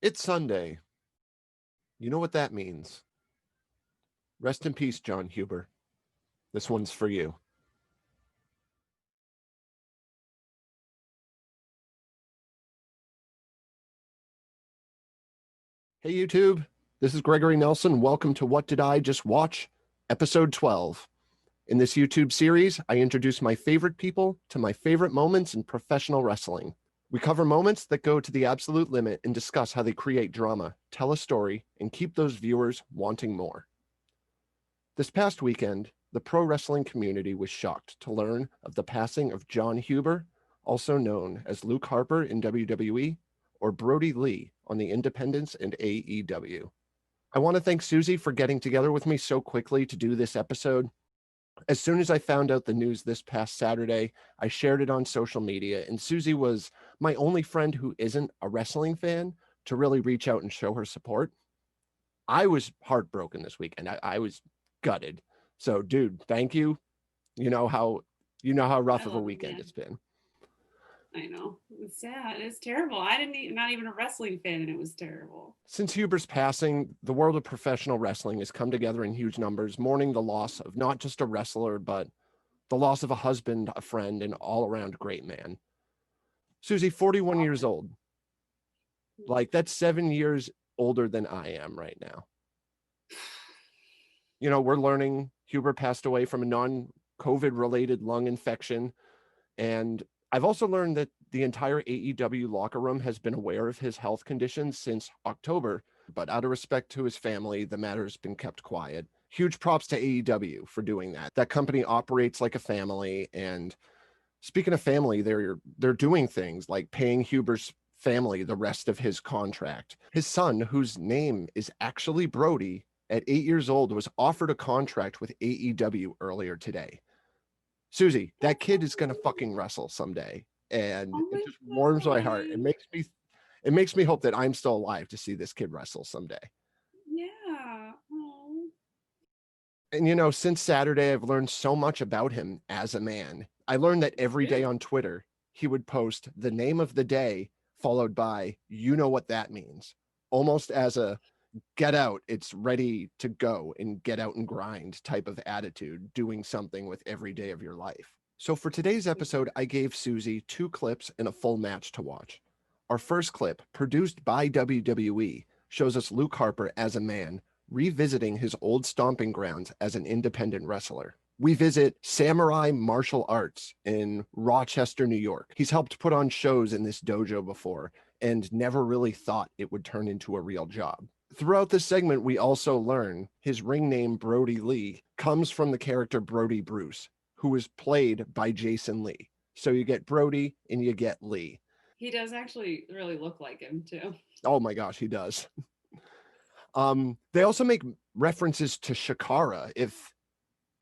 It's Sunday. You know what that means. Rest in peace, Jon Huber. This one's for you. Hey, YouTube. This is Gregory Nelson. Welcome to What Did I Just Watch? Episode 12. In this YouTube series, I introduce my favorite people to my favorite moments in professional wrestling. We cover moments that go to the absolute limit and discuss how they create drama, tell a story, and keep those viewers wanting more. This past weekend, the pro wrestling community was shocked to learn of the passing of Jon Huber, also known as Luke Harper in WWE, or Brodie Lee on the Independents and AEW. I want to thank Susie for getting together with me so quickly to do this episode. As soon as I found out the news this past Saturday, I shared it on social media, and Susie was my only friend who isn't a wrestling fan to really reach out and show her support. I was heartbroken this weekend. I was gutted. So, dude, thank you. You know how rough of a weekend it's been. I know. It's sad. It's terrible. I didn't not even a wrestling fan, and it was terrible. Since Huber's passing, the world of professional wrestling has come together in huge numbers, mourning the loss of not just a wrestler, but the loss of a husband, a friend, and all-around great man. Susie, 41 years old. Like, that's 7 years older than I am right now. You know, we're learning Huber passed away from a non-COVID related lung infection. And I've also learned that the entire AEW locker room has been aware of his health conditions since October, but out of respect to his family, the matter's been kept quiet. Huge props to AEW for doing that. That company operates like a family. And speaking of family, they're doing things like paying Huber's family the rest of his contract. His son, whose name is actually Brodie, at 8 years old, was offered a contract with AEW earlier today. Susie, that kid is gonna fucking wrestle someday, and it just warms my heart. It makes me hope that I'm still alive to see this kid wrestle someday. Yeah. Aww. And you know, since Saturday, I've learned so much about him as a man. I learned that every day on Twitter, he would post the name of the day followed by, you know what that means, almost as a get out, it's ready to go and get out and grind type of attitude, doing something with every day of your life. So for today's episode, I gave Susie 2 clips and a full match to watch. Our first clip, produced by WWE, shows us Luke Harper as a man revisiting his old stomping grounds as an independent wrestler. We visit Samurai Martial Arts in Rochester, New York. He's helped put on shows in this dojo before and never really thought it would turn into a real job. Throughout this segment, we also learn his ring name, Brodie Lee, comes from the character Brodie Bruce, who was played by Jason Lee. So you get Brodie and you get Lee. He does actually really look like him, too. Oh my gosh, he does. They also make references to Shakara. If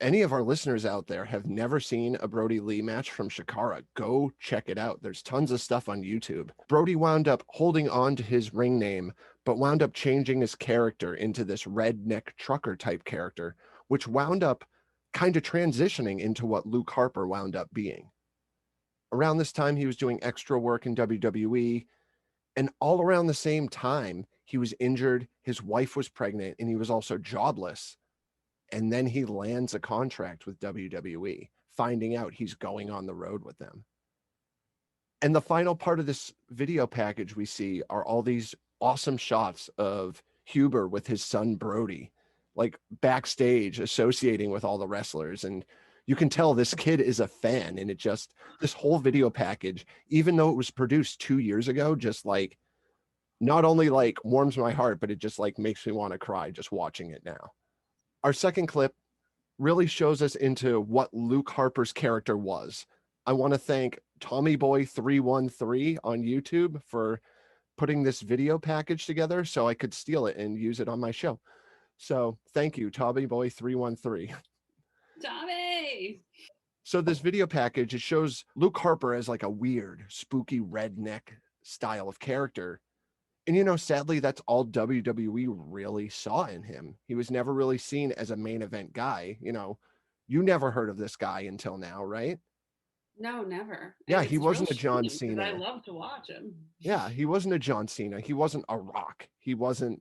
any of our listeners out there have never seen a Brodie Lee match from Shakara, go check it out. There's tons of stuff on YouTube. Brodie wound up holding on to his ring name, but wound up changing his character into this redneck trucker type character, which wound up kind of transitioning into what Luke Harper wound up being. Around this time, he was doing extra work in WWE, and all around the same time, he was injured, his wife was pregnant, and he was also jobless. And then he lands a contract with WWE, finding out he's going on the road with them. And the final part of this video package we see are all these awesome shots of Huber with his son Brodie, like backstage associating with all the wrestlers. And you can tell this kid is a fan. And this whole video package, even though it was produced 2 years ago, just like not only like warms my heart, but it just like makes me want to cry just watching it now. Our second clip really shows us into what Luke Harper's character was. I want to thank TommyBoy313 on YouTube for putting this video package together so I could steal it and use it on my show. So thank you, TommyBoy313. Tommy! So this video package, it shows Luke Harper as like a weird, spooky redneck style of character. And, you know, sadly, that's all WWE really saw in him. He was never really seen as a main event guy. You know, you never heard of this guy until now, right? No, never. Yeah, And he it's a real wasn't a John shame because I Cena. love to watch him. Yeah, he wasn't a John Cena. He wasn't a Rock. He wasn't,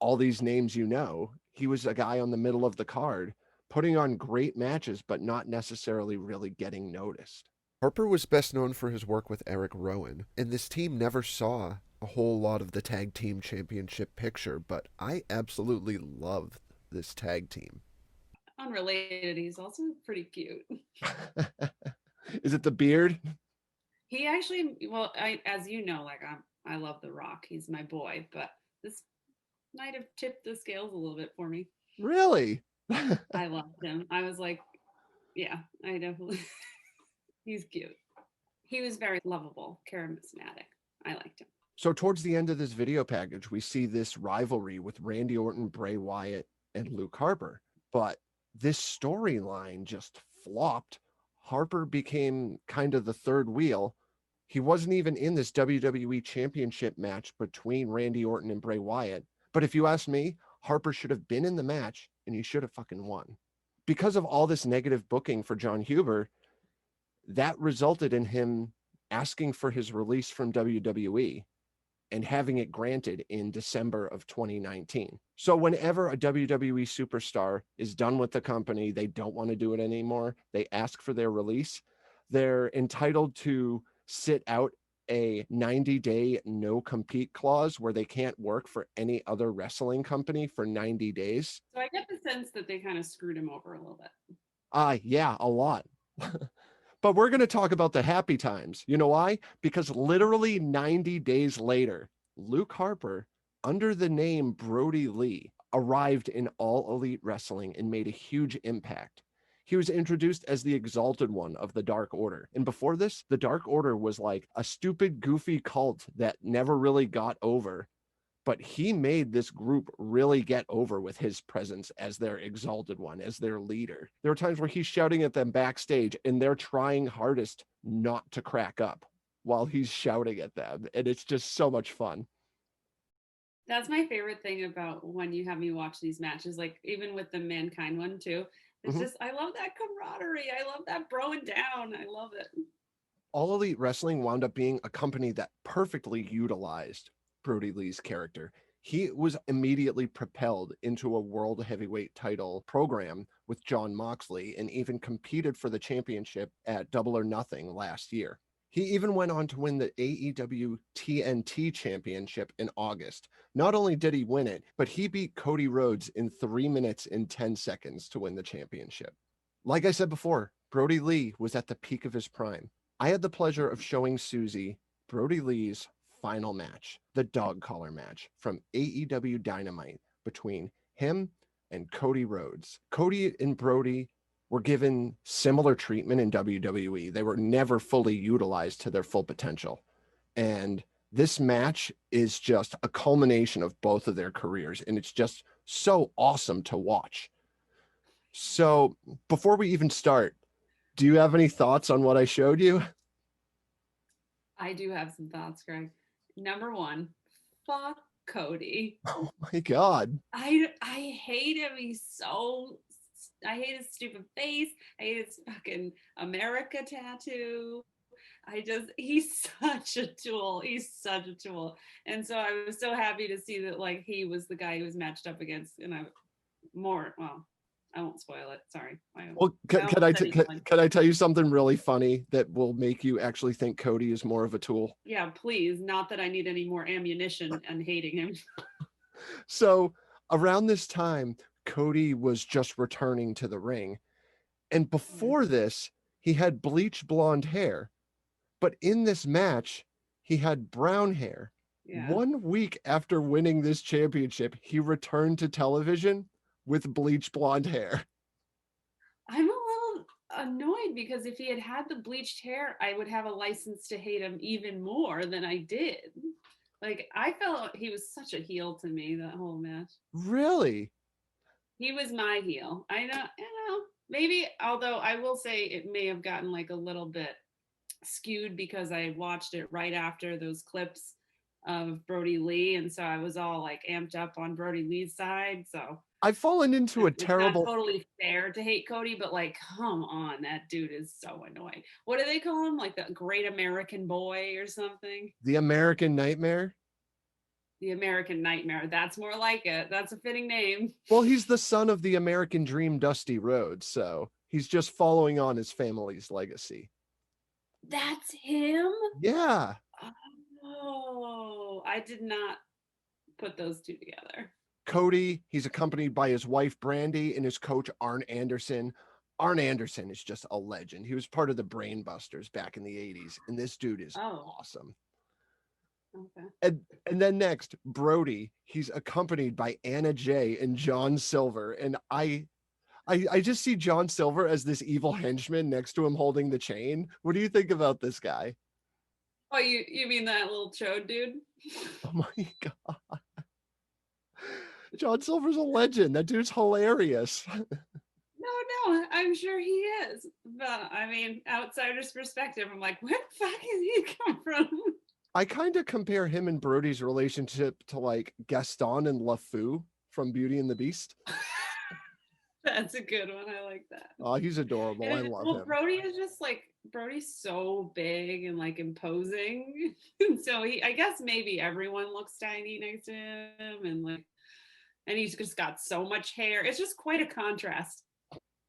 all these names you know. He was a guy on the middle of the card, putting on great matches, but not necessarily really getting noticed. Harper was best known for his work with Eric Rowan, and this team never saw a whole lot of the tag team championship picture, but I absolutely love this tag team. Unrelated, he's also pretty cute. Is it the beard? He actually, well, as you know, like I love The Rock. He's my boy, but this might have tipped the scales a little bit for me. Really? I loved him. I was like, yeah, I definitely. He's cute. He was very lovable, charismatic. I liked him. So towards the end of this video package, we see this rivalry with Randy Orton, Bray Wyatt, and Luke Harper. But this storyline just flopped. Harper became kind of the third wheel. He wasn't even in this WWE Championship match between Randy Orton and Bray Wyatt. But if you ask me, Harper should have been in the match and he should have fucking won. Because of all this negative booking for Jon Huber, that resulted in him asking for his release from WWE and having it granted in December of 2019. So whenever a WWE superstar is done with the company, they don't want to do it anymore, they ask for their release, they're entitled to sit out a 90-day no compete clause where they can't work for any other wrestling company for 90 days. So I get the sense that they kind of screwed him over a little bit. Yeah, a lot. But we're going to talk about the happy times. You know why? Because literally 90 days later, Luke Harper, under the name Brodie Lee, arrived in All Elite Wrestling and made a huge impact. He was introduced as the exalted one of the Dark Order. And before this, the Dark Order was like a stupid, goofy cult that never really got over. But he made this group really get over with his presence as their exalted one, as their leader. There are times where he's shouting at them backstage and they're trying hardest not to crack up while he's shouting at them. And it's just so much fun. That's my favorite thing about when you have me watch these matches, like even with the Mankind one too. It's just, I love that camaraderie. I love that broing down. I love it. All Elite Wrestling wound up being a company that perfectly utilized Brodie Lee's character. He was immediately propelled into a world heavyweight title program with Jon Moxley and even competed for the championship at Double or Nothing last year. He even went on to win the AEW TNT championship in August. Not only did he win it, but he beat Cody Rhodes in 3 minutes and 10 seconds to win the championship. Like I said before, Brodie Lee was at the peak of his prime. I had the pleasure of showing Susie Brodie Lee's final match, the dog collar match from AEW Dynamite between him and Cody Rhodes. Cody and Brodie were given similar treatment in WWE. They were never fully utilized to their full potential. And this match is just a culmination of both of their careers. And it's just so awesome to watch. So before we even start, do you have any thoughts on what I showed you? I do have some thoughts, Greg. Number one, fuck Cody. Oh my God. I hate him. I hate his stupid face. I hate his fucking America tattoo. He's such a tool. He's such a tool. And so I was so happy to see that like he was the guy he was matched up against. And I won't spoil it. Sorry. Well, can I tell you something really funny that will make you actually think Cody is more of a tool? Yeah, please. Not that I need any more ammunition and hating him. So around this time, Cody was just returning to the ring. And before this, he had bleach blonde hair. But in this match, he had brown hair. Yeah. 1 week after winning this championship, he returned to television with bleach blonde hair. I'm a little annoyed because if he had had the bleached hair, I would have a license to hate him even more than I did. Like, I felt he was such a heel to me that whole match. Really? He was my heel. I know, maybe, although I will say it may have gotten like a little bit skewed because I watched it right after those clips of Brodie Lee, and so I was all like amped up on Brodie Lee's side. So I've fallen into a it's not terrible. totally fair to hate Cody, but like, come on, that dude is so annoying. What do they call him? Like the Great American Boy or something? The American Nightmare. The American Nightmare. That's more like it. That's a fitting name. Well, he's the son of the American Dream, Dusty Rhodes, so he's just following on his family's legacy. That's him? Yeah. Oh, I did not put those two together. Cody, he's accompanied by his wife, Brandy, and his coach, Arn Anderson. Arn Anderson is just a legend. He was part of the Brainbusters back in the 80s, and this dude is awesome. Okay. And then next, Brodie, he's accompanied by Anna Jay and John Silver. And I just see John Silver as this evil henchman next to him holding the chain. What do you think about this guy? Oh, you mean that little chode dude? Oh my God. John Silver's a legend. That dude's hilarious. No, I'm sure he is. But I mean, outsider's perspective, I'm like, where the fuck did he come from? I kind of compare him and Brodie's relationship to like Gaston and LeFou from Beauty and the Beast. That's a good one. I like that. Oh, he's adorable. I love him. Brodie is just like, Brodie's so big and like imposing. So I guess maybe everyone looks tiny next to him, and he's just got so much hair. It's just quite a contrast.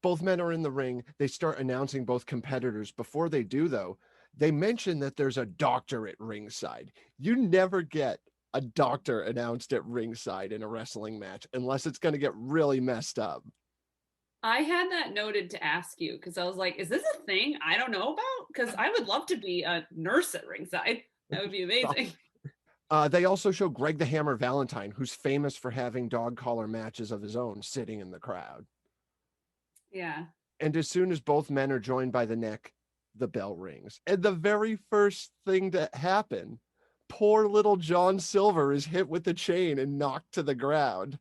Both men are in the ring. They start announcing both competitors. Before they do, though, they mention that there's a doctor at ringside. You never get a doctor announced at ringside in a wrestling match unless it's going to get really messed up. I had that noted to ask you because I was like, is this a thing I don't know about? Because I would love to be a nurse at ringside. That would be amazing. They also show Greg the Hammer Valentine, who's famous for having dog collar matches of his own sitting in the crowd. Yeah. And as soon as both men are joined by the neck, the bell rings. And the very first thing to happen, poor little John Silver is hit with the chain and knocked to the ground.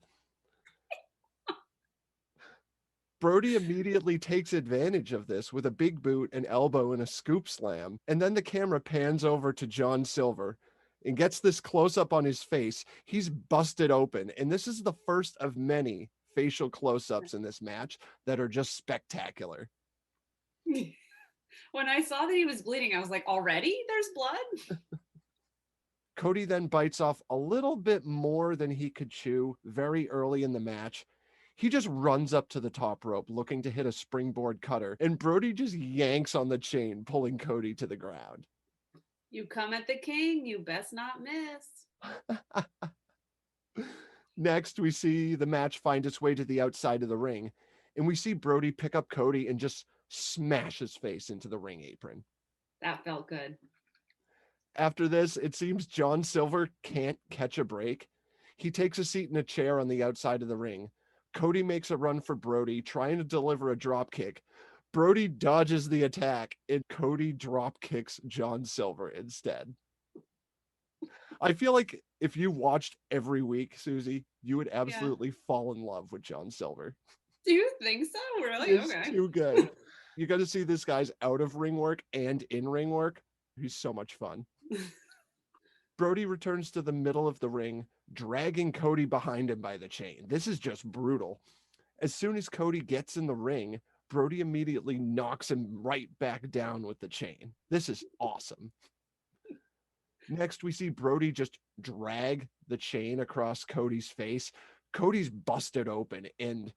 Brodie immediately takes advantage of this with a big boot, an elbow, and a scoop slam. And then the camera pans over to John Silver and gets this close up on his face. He's busted open. And this is the first of many facial close-ups in this match that are just spectacular. When I saw that he was bleeding, I was like, already there's blood? Cody then bites off a little bit more than he could chew very early in the match. He just runs up to the top rope looking to hit a springboard cutter, and Brodie just yanks on the chain, pulling Cody to the ground. You come at the king, you best not miss. Next, we see the match find its way to the outside of the ring, and we see Brodie pick up Cody and just smash his face into the ring apron. That felt good. After this, it seems John Silver can't catch a break. He takes a seat in a chair on the outside of the ring. Cody makes a run for Brodie, trying to deliver a drop kick. Brodie dodges the attack, and Cody drop kicks John Silver instead. I feel like if you watched every week, Susie, you would absolutely fall in love with John Silver. Do you think so? Really? Okay. Too good. You got to see this guy's out of ring work and in ring work. He's so much fun. Brodie returns to the middle of the ring, dragging Cody behind him by the chain. This is just brutal. As soon as Cody gets in the ring, Brodie immediately knocks him right back down with the chain. This is awesome. Next, we see Brodie just drag the chain across Cody's face. Cody's busted open, and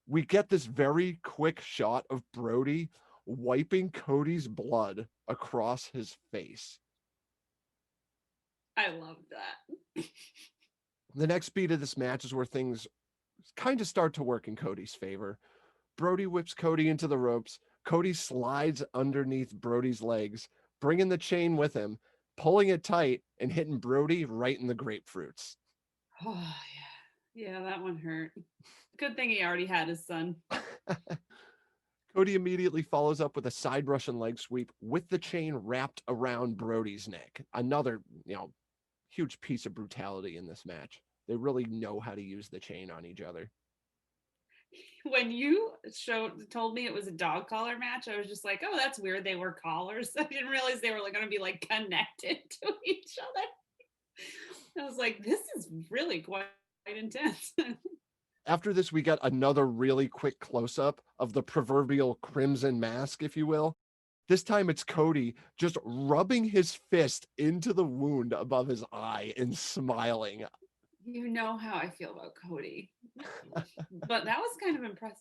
we get this very quick shot of Brodie wiping Cody's blood across his face. I love that. The next beat of this match is where things kind of start to work in Cody's favor. Brodie whips Cody into the ropes. Cody slides underneath Brodie's legs, bringing the chain with him, pulling it tight, and hitting Brodie right in the grapefruits. Oh, yeah. Yeah, that one hurt. Good thing he already had his son. Cody immediately follows up with a side Russian leg sweep with the chain wrapped around Brodie's neck. Another, huge piece of brutality in this match. They really know how to use the chain on each other. When you told me it was a dog collar match, I was just like, oh, that's weird. They were collars. I didn't realize they were going to be like connected to each other. I was like, this is really quite intense. After this, we got another really quick close-up of the proverbial crimson mask, if you will. This time it's Cody just rubbing his fist into the wound above his eye and smiling. You know how I feel about Cody. But that was kind of impressive.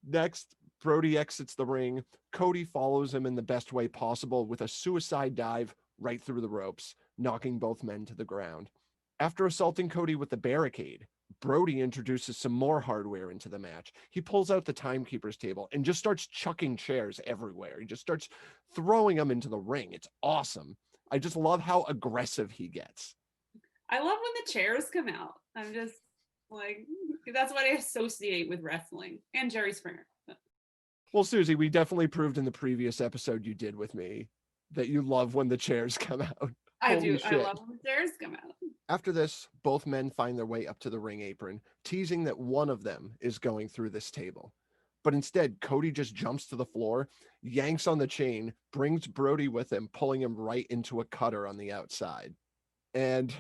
Next, Brodie exits the ring. Cody follows him in the best way possible with a suicide dive right through the ropes, knocking both men to the ground. After assaulting Cody with the barricade, Brodie introduces some more hardware into the match. He pulls out the timekeeper's table and just starts chucking chairs everywhere. He just starts throwing them into the ring. It's awesome. I just love how aggressive he gets. I love when the chairs come out. I'm just like, that's what I associate with wrestling and Jerry Springer. Well, Susie, we definitely proved in the previous episode you did with me that you love when the chairs come out. I Holy do. shit. I love when the chairs come out. After this, both men find their way up to the ring apron, teasing that one of them is going through this table. But instead, Cody just jumps to the floor, yanks on the chain, brings Brodie with him, pulling him right into a cutter on the outside. And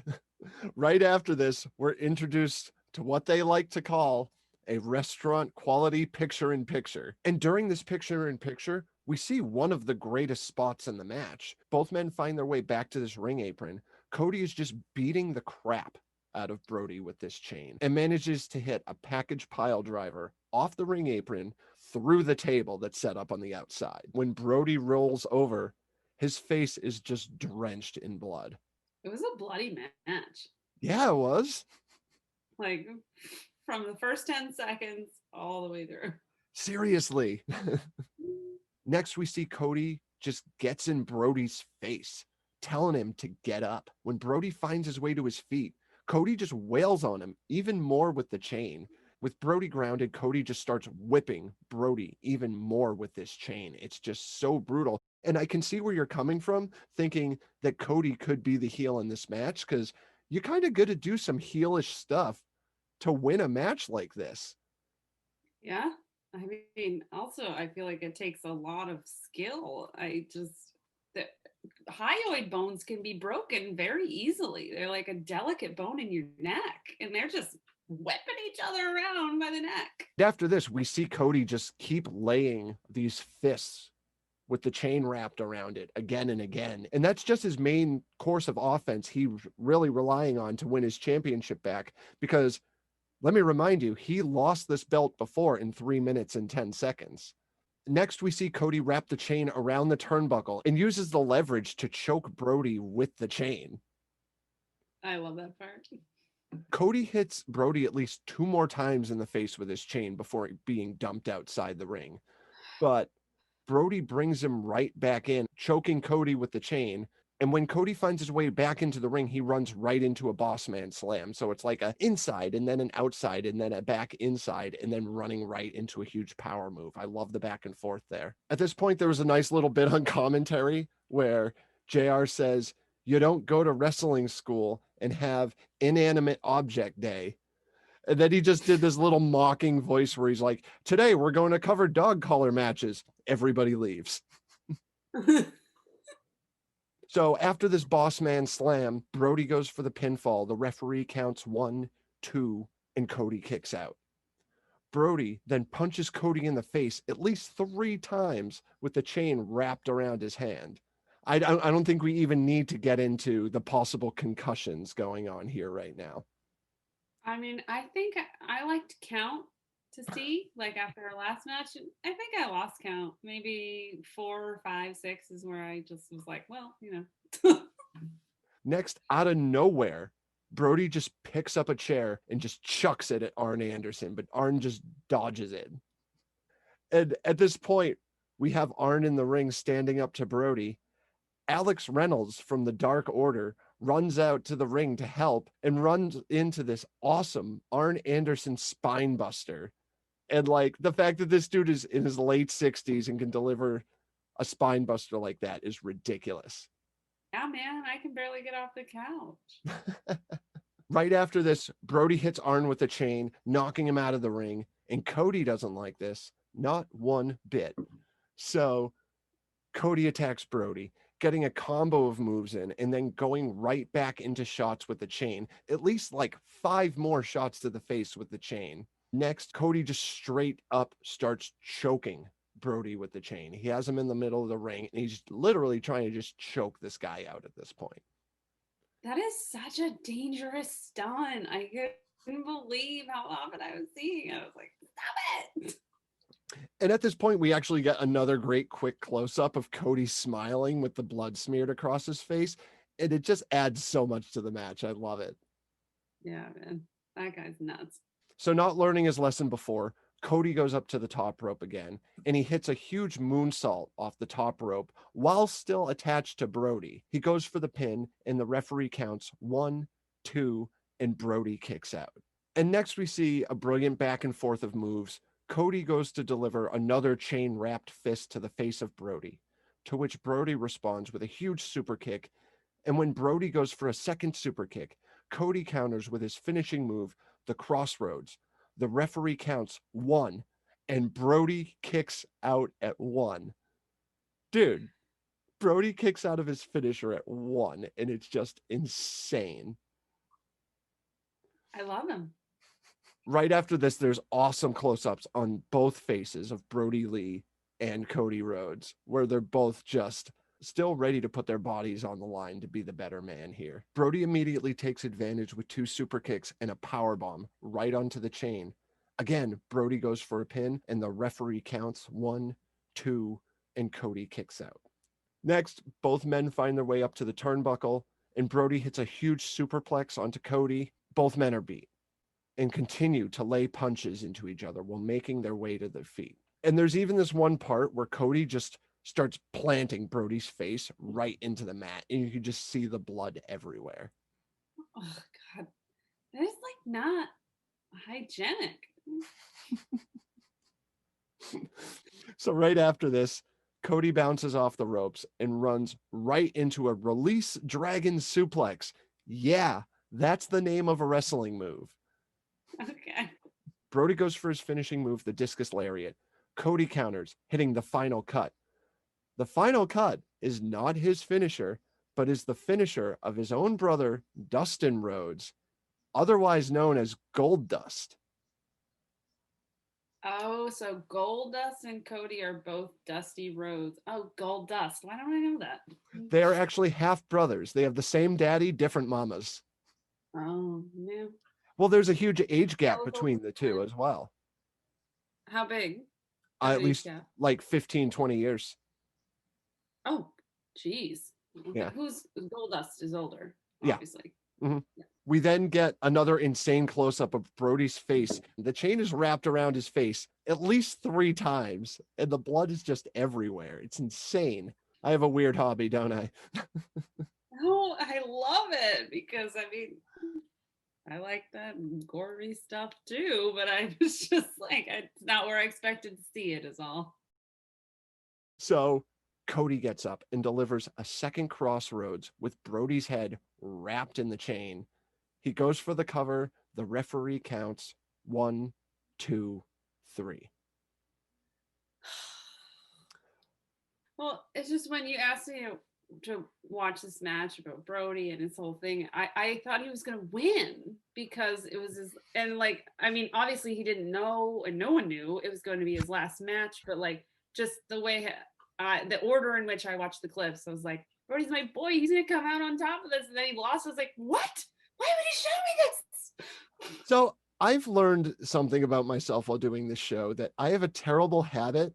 right after this, we're introduced to what they like to call a restaurant quality picture-in-picture. And during this picture-in-picture, we see one of the greatest spots in the match. Both men find their way back to this ring apron. Cody is just beating the crap out of Brodie with this chain and manages to hit a package pile driver off the ring apron through the table that's set up on the outside. When Brodie rolls over, his face is just drenched in blood. It was a bloody match. Yeah, it was. Like, from the first 10 seconds all the way through. Seriously. Next, we see Cody just gets in Brodie's face, telling him to get up. When Brodie finds his way to his feet, Cody just wails on him even more with the chain. With Brodie grounded, Cody just starts whipping Brodie even more with this chain. It's just so brutal. And I can see where you're coming from, thinking that Cody could be the heel in this match, because you kind of got to do some heelish stuff to win a match like this. Yeah. I mean, also, I feel like it takes a lot of skill. The hyoid bones can be broken very easily. They're like a delicate bone in your neck, and they're just whipping each other around by the neck. After this, we see Cody just keep laying these fists with the chain wrapped around it again and again. And that's just his main course of offense he's really relying on to win his championship back, because let me remind you, he lost this belt before in 3 minutes and 10 seconds. Next, we see Cody wrap the chain around the turnbuckle and uses the leverage to choke Brodie with the chain. I love that part. Cody hits Brodie at least 2 more times in the face with his chain before being dumped outside the ring. But Brodie brings him right back in, choking Cody with the chain. And when Cody finds his way back into the ring, he runs right into a boss man slam. So it's like an inside and then an outside and then a back inside and then running right into a huge power move. I love the back and forth there. At this point, there was a nice little bit on commentary where JR says, "You don't go to wrestling school and have inanimate object day." And then he just did this little mocking voice where he's like, "Today we're going to cover dog collar matches." Everybody leaves. So after this boss man slam, Brodie goes for the pinfall. The referee counts 1, 2, and Cody kicks out. Brodie then punches Cody in the face at least 3 times with the chain wrapped around his hand. I don't think we even need to get into the possible concussions going on here right now. I mean, I think I like to count to see, like after our last match. I think I lost count. Maybe 4, 5, 6 is where I just was like, well, you know. Next, out of nowhere, Brodie just picks up a chair and just chucks it at Arn Anderson, but Arn just dodges it. And at this point, we have Arn in the ring standing up to Brodie. Alex Reynolds from the Dark Order runs out to the ring to help and runs into this awesome Arn Anderson spine buster. And like the fact that this dude is in his late 60s and can deliver a spine buster like that is ridiculous. Yeah, man, I can barely get off the couch. Right after this, Brodie hits Arn with a chain, knocking him out of the ring. And Cody doesn't like this, not one bit. So Cody attacks Brodie. getting a combo of moves in, and then going right back into shots with the chain. At least like 5 more shots to the face with the chain. Next, Cody just straight up starts choking Brodie with the chain. He has him in the middle of the ring, and he's literally trying to just choke this guy out at this point. That is such a dangerous stunt. I couldn't believe how often I was seeing it. I was like, stop it. And at this point, we actually get another great quick close-up of Cody smiling with the blood smeared across his face. And it just adds so much to the match. I love it. Yeah, man. That guy's nuts. So not learning his lesson before, Cody goes up to the top rope again, and he hits a huge moonsault off the top rope while still attached to Brodie. He goes for the pin, and the referee counts 1, 2, and Brodie kicks out. And next we see a brilliant back and forth of moves. Cody goes to deliver another chain-wrapped fist to the face of Brodie, to which Brodie responds with a huge super kick. And when Brodie goes for a second super kick, Cody counters with his finishing move, the Crossroads. The referee counts 1, and Brodie kicks out at 1. Dude, Brodie kicks out of his finisher at 1, and it's just insane. I love him. Right after this, there's awesome close-ups on both faces of Brodie Lee and Cody Rhodes, where they're both just still ready to put their bodies on the line to be the better man here. Brodie immediately takes advantage with 2 super kicks and a power bomb right onto the chain. Again, Brodie goes for a pin, and the referee counts 1, 2, and Cody kicks out. Next, both men find their way up to the turnbuckle, and Brodie hits a huge superplex onto Cody. Both men are beat and continue to lay punches into each other while making their way to their feet. And there's even this one part where Cody just starts planting Brodie's face right into the mat, and you can just see the blood everywhere. Oh, God. That is like not hygienic. So right after this, Cody bounces off the ropes and runs right into a release dragon suplex. Yeah, that's the name of a wrestling move. Okay. Brodie goes for his finishing move, the discus lariat. Cody counters, hitting the final cut. The final cut is not his finisher, but is the finisher of his own brother, Dustin Rhodes, otherwise known as Gold Dust. Oh, so Goldust and Cody are both Dusty Rhodes. Oh, Goldust. Why don't I know that? They are actually half brothers. They have the same daddy, different mamas. Oh, yeah. Well, there's a huge age gap between the two as well. How big? At least like 15, 20 years. Oh, geez. Okay. Yeah. Who's Goldust is older, obviously. Yeah. Mm-hmm. Yeah. We then get another insane close-up of Brodie's face. The chain is wrapped around his face at least 3 times, and the blood is just everywhere. It's insane. I have a weird hobby, don't I? Oh, I love it because, I mean, I like that gory stuff too, but I was just like, it's not where I expected to see it is all. So Cody gets up and delivers a second Crossroads with Brodie's head wrapped in the chain. He goes for the cover. The referee counts 1, 2, 3. Well, it's just when you asked me to watch this match about Brodie and his whole thing, I thought he was going to win because it was his, and like, I mean, obviously he didn't know, and no one knew it was going to be his last match, but like, just the way, the order in which I watched the clips, I was like, Brodie's my boy, he's going to come out on top of this, and then he lost. I was like, what? Why would he show me this? So I've learned something about myself while doing this show, that I have a terrible habit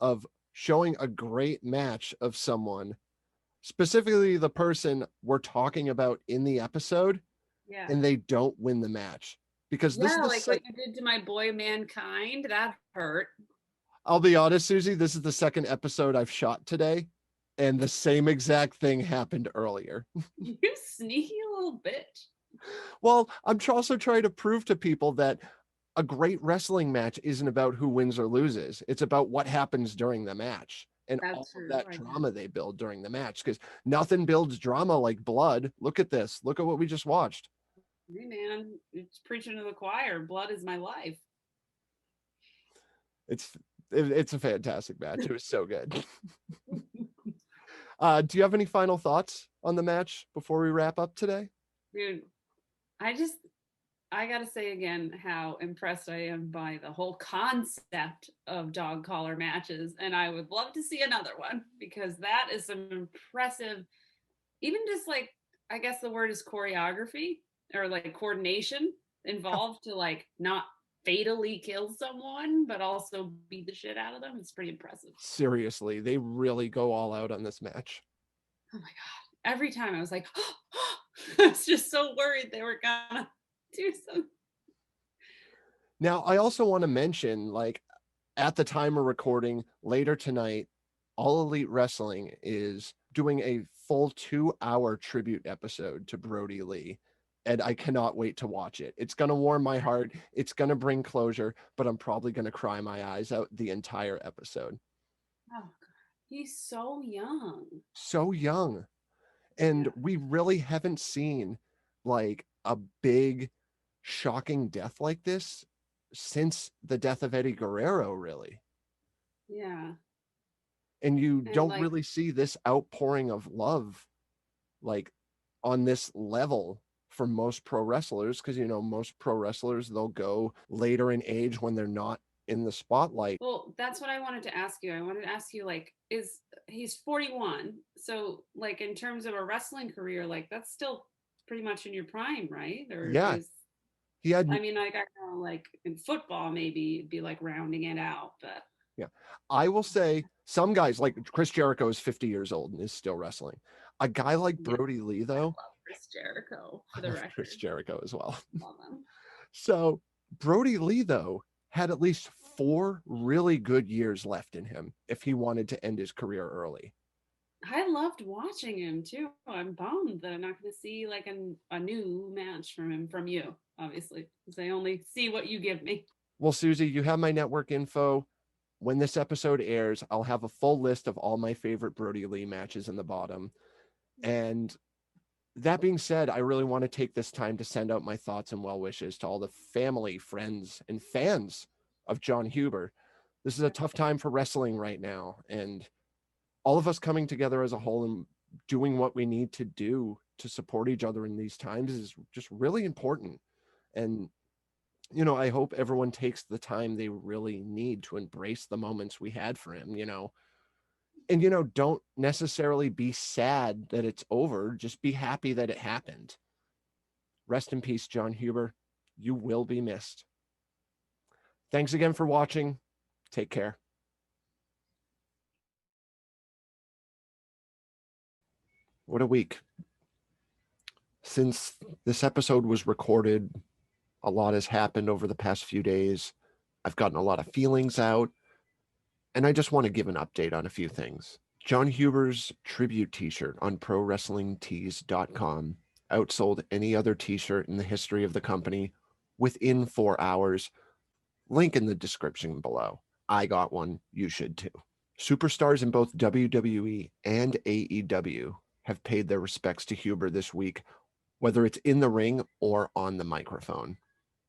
of showing a great match of someone, specifically the person we're talking about in the episode, and they don't win the match. Because this is like what you did to my boy Mankind, that hurt. I'll be honest, Susie, this is the second episode I've shot today, and the same exact thing happened earlier. You sneaky little bitch. Well, I'm also trying to prove to people that a great wrestling match isn't about who wins or loses. It's about what happens during the match and all of that drama they build during the match, because nothing builds drama like blood. Look at this. Look at what we just watched. Hey, man, it's preaching to the choir. Blood is my life. It's a fantastic match. It was so good. Do you have any final thoughts on the match before we wrap up today? Dude, I gotta say again how impressed I am by the whole concept of dog collar matches, and I would love to see another one because that is some impressive, even just like I guess the word is choreography or like coordination involved to like not fatally kill someone, but also beat the shit out of them. It's pretty impressive. Seriously, they really go all out on this match. Oh my god! Every time I was like, I was just so worried they were gonna do something. Now, I also want to mention, like, at the time of recording later tonight, All Elite Wrestling is doing a full 2-hour tribute episode to Brodie Lee. And I cannot wait to watch it. It's going to warm my heart. It's going to bring closure, but I'm probably going to cry my eyes out the entire episode. Oh god, he's so young. So young. And Yeah. we really haven't seen like a big, shocking death like this since the death of Eddie Guerrero, really. Yeah. And you And don't like, really see this outpouring of love like on this level for most pro wrestlers, because most pro wrestlers, they'll go later in age when they're not in the spotlight. well, that's what I wanted to ask you. I wanted to ask you, like, is he's 41. So, like, in terms of a wrestling career, like, that's still pretty much in your prime, right? Or Yeah, is, he had I mean, like, I know, like, in football, maybe it'd be like rounding it out, but yeah. I will say some guys like Chris Jericho is 50 years old and is still wrestling. A guy like yeah, Brodie Lee, I though, love Chris Jericho for I the love Chris record. Jericho as well. Love him. So Brodie Lee, though, had at least 4 really good years left in him if he wanted to end his career early. I loved watching him too. I'm bummed that I'm not going to see like a new match from him from you, obviously, because I only see what you give me. Well, Susie, you have my network info. When this episode airs, I'll have a full list of all my favorite Brodie Lee matches in the bottom. And that being said, I really want to take this time to send out my thoughts and well wishes to all the family, friends, and fans of Jon Huber. This is a tough time for wrestling right now. And all of us coming together as a whole and doing what we need to do to support each other in these times is just really important. And I hope everyone takes the time they really need to embrace the moments we had for him. And, don't necessarily be sad that it's over. Just be happy that it happened. Rest in peace, Jon Huber. You will be missed. Thanks again for watching. Take care. What a week. Since this episode was recorded, a lot has happened over the past few days. I've gotten a lot of feelings out, and I just want to give an update on a few things. Jon Huber's tribute t-shirt on ProWrestlingTees.com outsold any other t-shirt in the history of the company within 4 hours. Link in the description below. I got one. You should too. Superstars in both WWE and AEW have paid their respects to Huber this week, whether it's in the ring or on the microphone.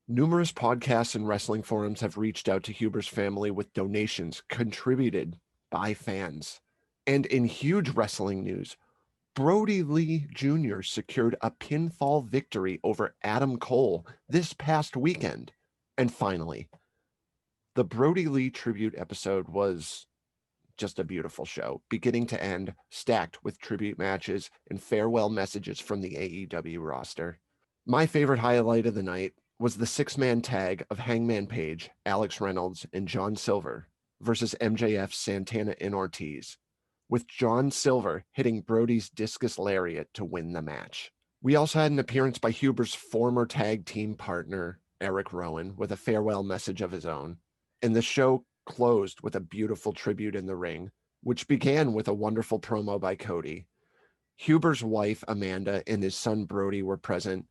Numerous podcasts and wrestling forums have reached out to Huber's family with donations contributed by fans. And in huge wrestling news, Brodie Lee Jr. secured a pinfall victory over Adam Cole this past weekend. And finally, the Brodie Lee tribute episode was just a beautiful show, beginning to end, stacked with tribute matches and farewell messages from the AEW roster. My favorite highlight of the night was the 6-man tag of Hangman Page, Alex Reynolds, and John Silver versus MJF, Santana, and Ortiz, with John Silver hitting Brodie's discus lariat to win the match. We also had an appearance by Huber's former tag team partner, Eric Rowan, with a farewell message of his own. And the show closed with a beautiful tribute in the ring, which began with a wonderful promo by Cody. Huber's wife, Amanda, and his son, Brodie, were present,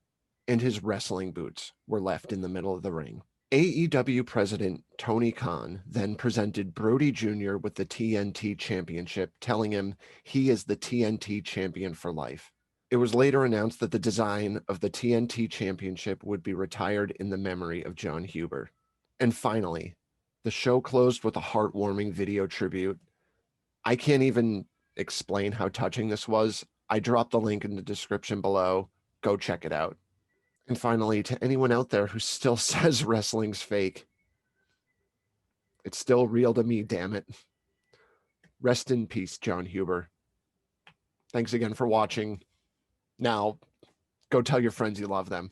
and his wrestling boots were left in the middle of the ring. AEW president Tony Khan then presented Brodie Jr. with the TNT Championship, telling him he is the TNT champion for life. It was later announced that the design of the TNT Championship would be retired in the memory of Jon Huber. And finally, the show closed with a heartwarming video tribute. I can't even explain how touching this was, I dropped the link in the description below. Go check it out. And finally, to anyone out there who still says wrestling's fake, it's still real to me, damn it. Rest in peace, Jon Huber. Thanks again for watching. Now, go tell your friends you love them.